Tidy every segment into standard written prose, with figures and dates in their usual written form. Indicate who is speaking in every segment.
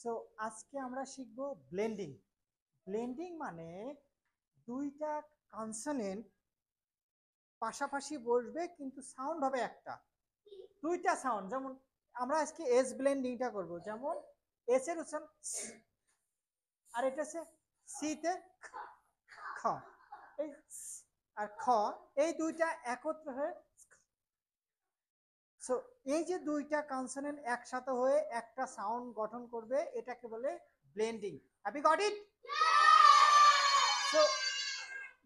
Speaker 1: So আজকে আমরা শিখব ব্লেন্ডিং। ব্লেন্ডিং মানে দুইটা কনসোনেন্ট পাশাপাশি বসবে কিন্তু সাউন্ড হবে একটা, দুইটা সাউন্ড। যেমন আমরা আজকে এস ব্লেন্ডিংটা করব, যেমন এস এর উচ্চারণ আর এটা হচ্ছে সিতে খ, এই আর খ, এই দুইটা একত্র হয়ে সো এই যে দুইটা কনসোনেন্ট একসাথে হয়ে একটা সাউন্ড গঠন করবে, এটাকে বলে blending. Have you got it? So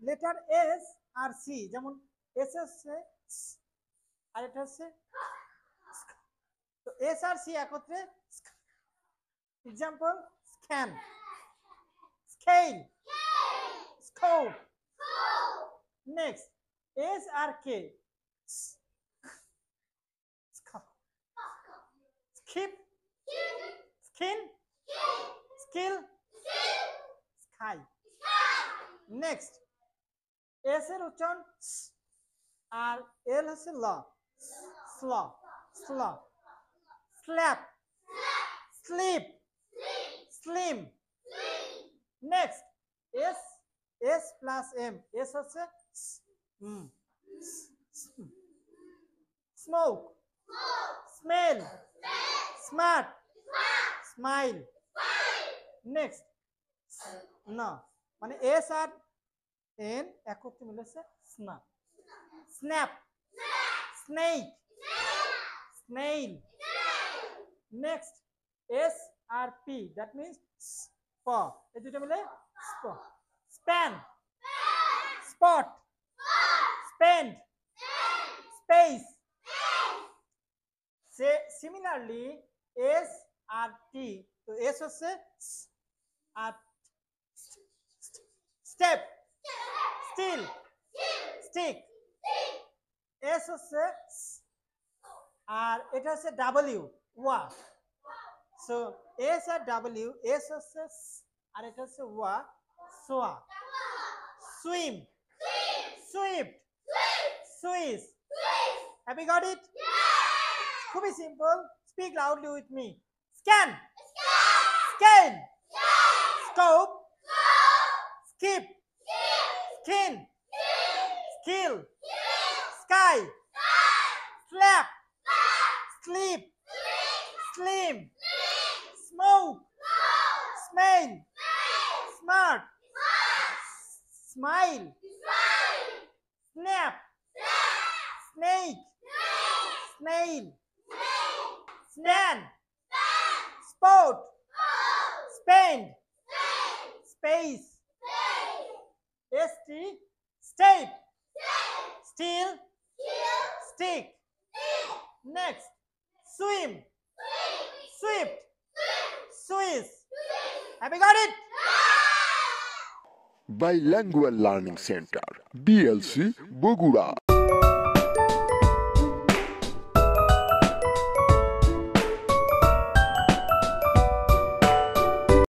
Speaker 1: letter S আর সি, যেমন এস হচ্ছে আর এটা হচ্ছে, তো এস আর সি একত্রে example scan, scale, scope. Next S আর K, skip, skin, skill, sky. Next S এর উচ্চারণ আর এল হচ্ছে ল, স্ল, স্ল, slap, slip, slim. Next S, S plus M, S হচ্ছে smoke, smell, smart, smile. Next না মানে এস আর এন একত্রে মিলেছে স্না, snap, snake, snail. Next S আর পি, দ্যাট মিনস প, এই দুটো মিলে স্প, span, spot, spend, space. Similarly S আর টি, তো এস হচ্ছে আর স্টেপ, স্টিল, স্টিক। এস হচ্ছে আর এটা হচ্ছে ডাব্লিউ, ওয়া। সো এস আর ডাব্লিউ, এস হচ্ছে আর এটা হচ্ছে ওয়া, সোয়া। Swim, swift, Swiss. Have you got it? খুবই simple, speak loudly with me. Scan, scale, scope, skip, skin, skill, sky, slap, sleep, slim, smoke, smell, smart, smile, snap, snake, snail, snan, sport, spend, space, st, step, still, stick. Next swim, swift, Swiss. Have you got it?
Speaker 2: Bilingual Learning Center, BLC, Bogura.